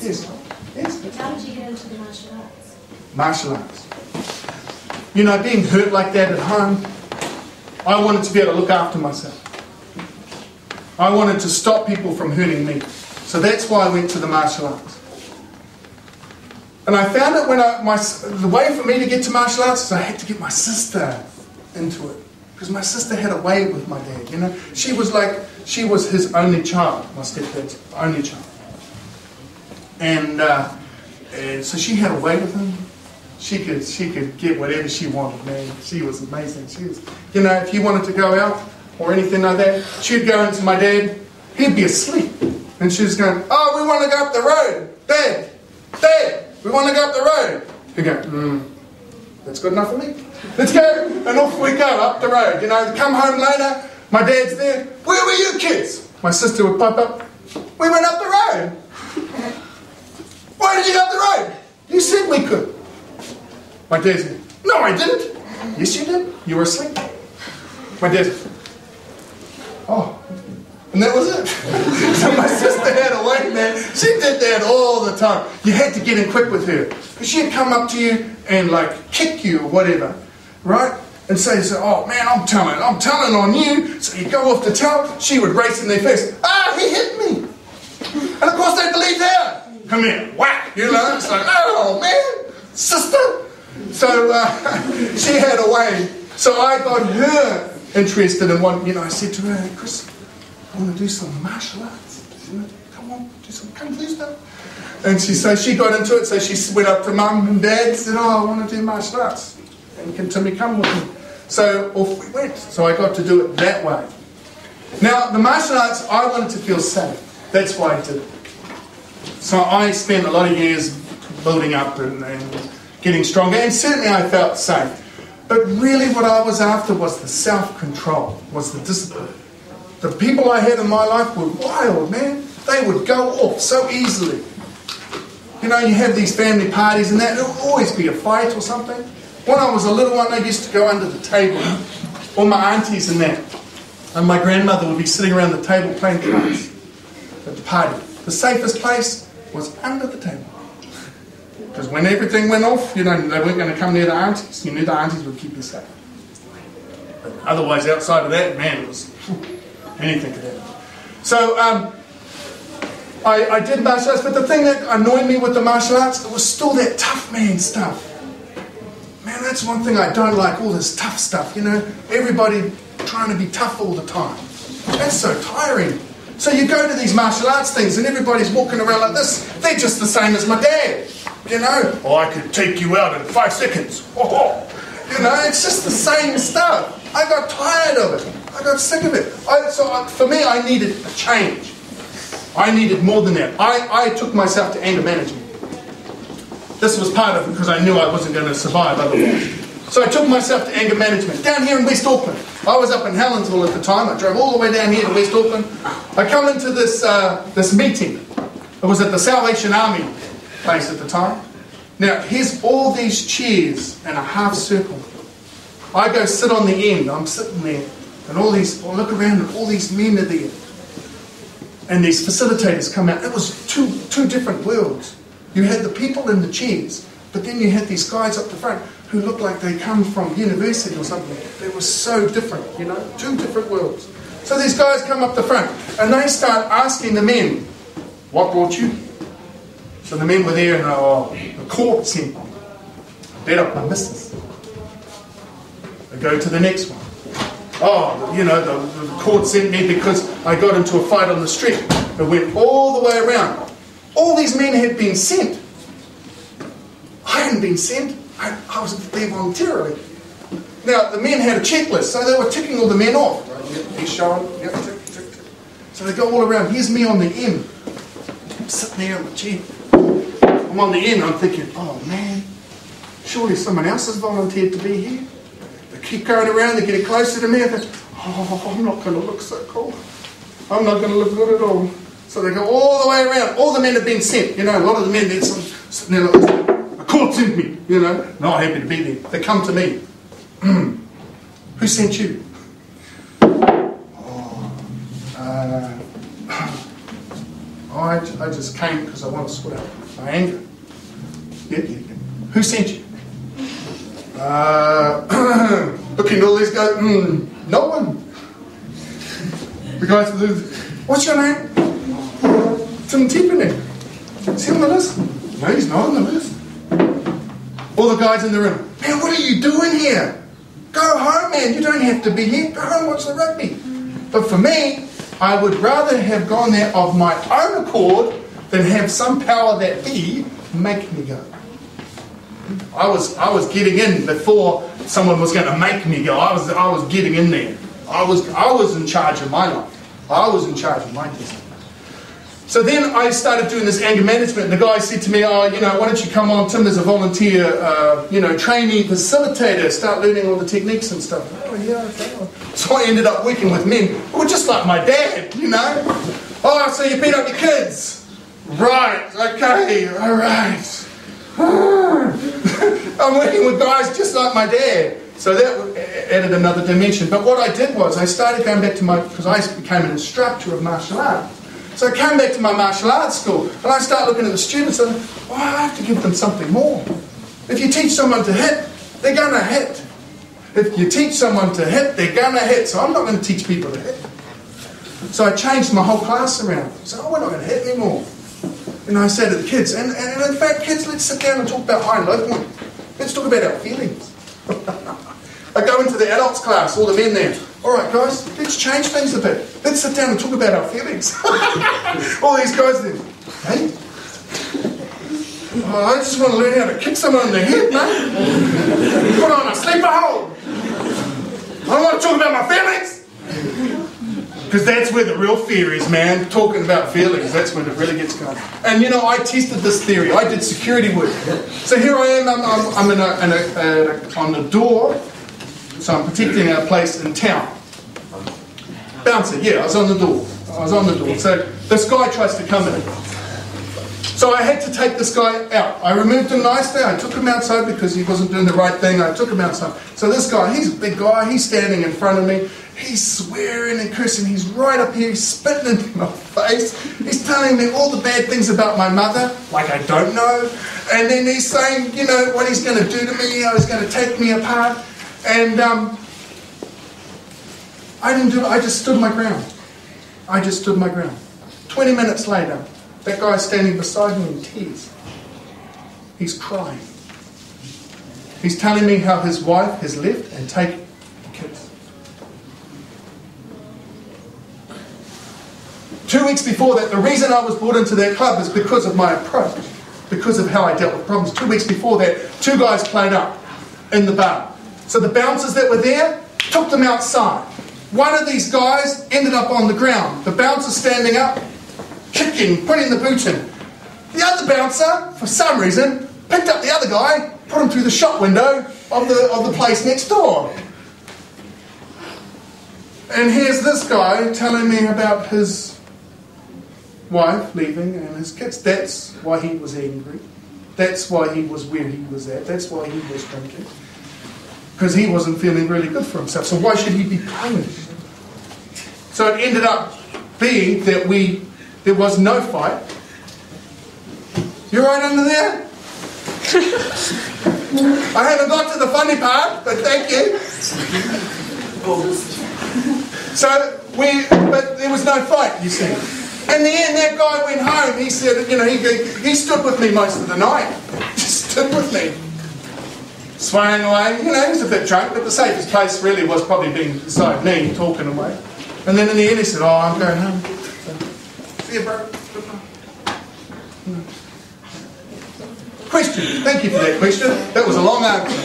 Yes. Yes. How did you get into the martial arts? Martial arts. You know, being hurt like that at home, I wanted to be able to look after myself. I wanted to stop people from hurting me. So that's why I went to the martial arts. And I found it when the way for me to get to martial arts is I had to get my sister into it. Because my sister had a way with my dad, you know. She was his only child, my stepdad's only child. And so she had a way with him. She could get whatever she wanted, man. She was amazing. She was, you know, if you wanted to go out or anything like that, she'd go into my dad. He'd be asleep, and she was going, "Oh, we want to go up the road, Dad. Dad, we want to go up the road." He'd go, "That's good enough for me. Let's go." And off we go up the road. You know, come home later. My dad's there. "Where were you kids?" My sister would pop up. "We went up the road." "Why did you go up the road?" "You said we could." My dad said, "No, I didn't." "Yes, you did. You were asleep." My dad said, "Oh." And that was it. So my sister had a way, man. She did that all the time. You had to get in quick with her. Because she'd come up to you and like kick you or whatever. Right? And say, "Oh man, I'm telling on you." So you go off to tell. She would race in their face. "Ah, he hit me." And of course they'd believe that. "Come here, whack." You know, it's like, "Oh man, sister." So she had a way. So I got her interested in one. You know, I said to her, "Hey, Chris, I want to do some martial arts. You know, come on, do some kung fu stuff." And she got into it. So she went up to Mum and Dad and said, "Oh, I want to do martial arts. And can Timmy come with me?" So off we went. So I got to do it that way. Now, the martial arts, I wanted to feel safe. That's why I did it. So I spent a lot of years building up and getting stronger. And certainly I felt safe. But really what I was after was the self-control, was the discipline. The people I had in my life were wild, man. They would go off so easily. You know, you have these family parties and that. There would always be a fight or something. When I was a little one, I used to go under the table. All my aunties and that. And my grandmother would be sitting around the table playing cards at the party. The safest place was under the table. Because when everything went off, you know, they weren't going to come near the aunties. You knew the aunties would keep you safe. But otherwise, outside of that, man, it was anything could happen. So I did martial arts, but the thing that annoyed me with the martial arts, it was still that tough man stuff. Man, that's one thing I don't like, all this tough stuff, you know. Everybody trying to be tough all the time. That's so tiring. So you go to these martial arts things and everybody's walking around like this. They're just the same as my dad. You know, "Oh, I could take you out in 5 seconds. Oh. You know, it's just the same stuff. I got tired of it. I got sick of it. For me, I needed a change. I needed more than that. I took myself to anger management. This was part of it because I knew I wasn't going to survive otherwise. So I took myself to anger management. Down here in West Auckland. I was up in Helensville at the time. I drove all the way down here to West Auckland. I come into this meeting. It was at the Salvation Army place at the time. Now, here's all these chairs in a half circle. I go sit on the end. I'm sitting there. And I look around and all these men are there. And these facilitators come out. It was two different worlds. You had the people in the chairs, but then you had these guys up the front who looked like they come from university or something. They were so different, you know, 2 different worlds. So these guys come up the front and they start asking the men, "What brought you?" So the men were there and the court sent me. Bet up my missus. They go to the next one. "Oh, you know, the court sent me because I got into a fight on the street." It went all the way around. All these men had been sent. I hadn't been sent. I was there voluntarily. Now, the men had a checklist, so they were ticking all the men off. Right? Yep, he's showing. Yep, tick, tick, tick. So they go all around. Here's me on the end. I'm sitting there on the chair. I'm on the end. I'm thinking, "Oh, man, surely someone else has volunteered to be here." They keep going around. They get closer to me. I think, "Oh, I'm not going to look so cool. I'm not going to look good at all." So they go all the way around. All the men have been sent. You know, a lot of the men, they're sitting there like this. "The court sent me," you know. Not happy to be there. They come to me. "Who sent you?" I just came because I want to sort out my anger. Yeah. Who sent you? Looking at all these guys, no one. The guy said, what's your name? Tipene. Is he on the list? No, he's not on the list. All the guys in the room, man, what are you doing here? Go home, man. You don't have to be here. Go home, watch the rugby. But for me, I would rather have gone there of my own accord than have some power that be make me go. I was getting in before someone was going to make me go. I was getting in there. I was in charge of my life. I was in charge of my destiny. So then I started doing this anger management, and the guy said to me, why don't you come on, Tim, there's a volunteer, trainee facilitator, start learning all the techniques and stuff. Oh, yeah, okay. So I ended up working with men who were just like my dad, Oh, so you beat up your kids? Right, okay, all right. I'm working with guys just like my dad. So that added another dimension. But what I did was I started going back to because I became an instructor of martial arts. So I came back to my martial arts school and I started looking at the students and I have to give them something more. If you teach someone to hit, they're going to hit. If you teach someone to hit, they're going to hit. So I'm not going to teach people to hit. So I changed my whole class around. So we're not going to hit anymore. And I said to the kids, and in fact, kids, let's sit down and talk about high and low point. Let's talk about our feelings. I go into the adults class, all the men there. All right, guys, let's change things a bit. Let's sit down and talk about our feelings. All these guys there. Hey? I just want to learn how to kick someone in the head, mate. Put on a sleeper hold. I don't want to talk about my feelings. Because that's where the real fear is, man. Talking about feelings, that's when it really gets going. And I tested this theory. I did security work. So here I am, I'm on the door. So I'm protecting a place in town. Bouncer, yeah, I was on the door. So this guy tries to come in. So I had to take this guy out. I removed him nicely. I took him outside because he wasn't doing the right thing. I took him outside. So this guy, he's a big guy. He's standing in front of me. He's swearing and cursing. He's right up here. He's spitting in my face. He's telling me all the bad things about my mother, like I don't know. And then he's saying, what he's going to do to me, how he's going to take me apart. And I didn't do it. I just stood my ground. 20 minutes later, that guy's standing beside me in tears. He's crying. He's telling me how his wife has left and taken the kids. 2 weeks before that, the reason I was brought into that club is because of my approach, because of how I dealt with problems. 2 weeks before that, 2 guys played up in the bar. So the bouncers that were there took them outside. One of these guys ended up on the ground. The bouncer standing up, kicking, putting the boot in. The other bouncer, for some reason, picked up the other guy, put him through the shop window of the place next door. And here's this guy telling me about his wife leaving and his kids. That's why he was angry. That's why he was where he was at. That's why he was drinking. Because he wasn't feeling really good for himself. So why should he be punished? So it ended up being that there was no fight. You right under there? I haven't got to the funny part, but thank you. But there was no fight, you see. In the end, that guy went home. He said, he stood with me most of the night. Just stood with me. Swaying away, he was a bit drunk, but the safest place really was probably being beside me, talking away. And then in the end he said, I'm going home. So, see you, bro. Question. Thank you for that question. That was a long answer.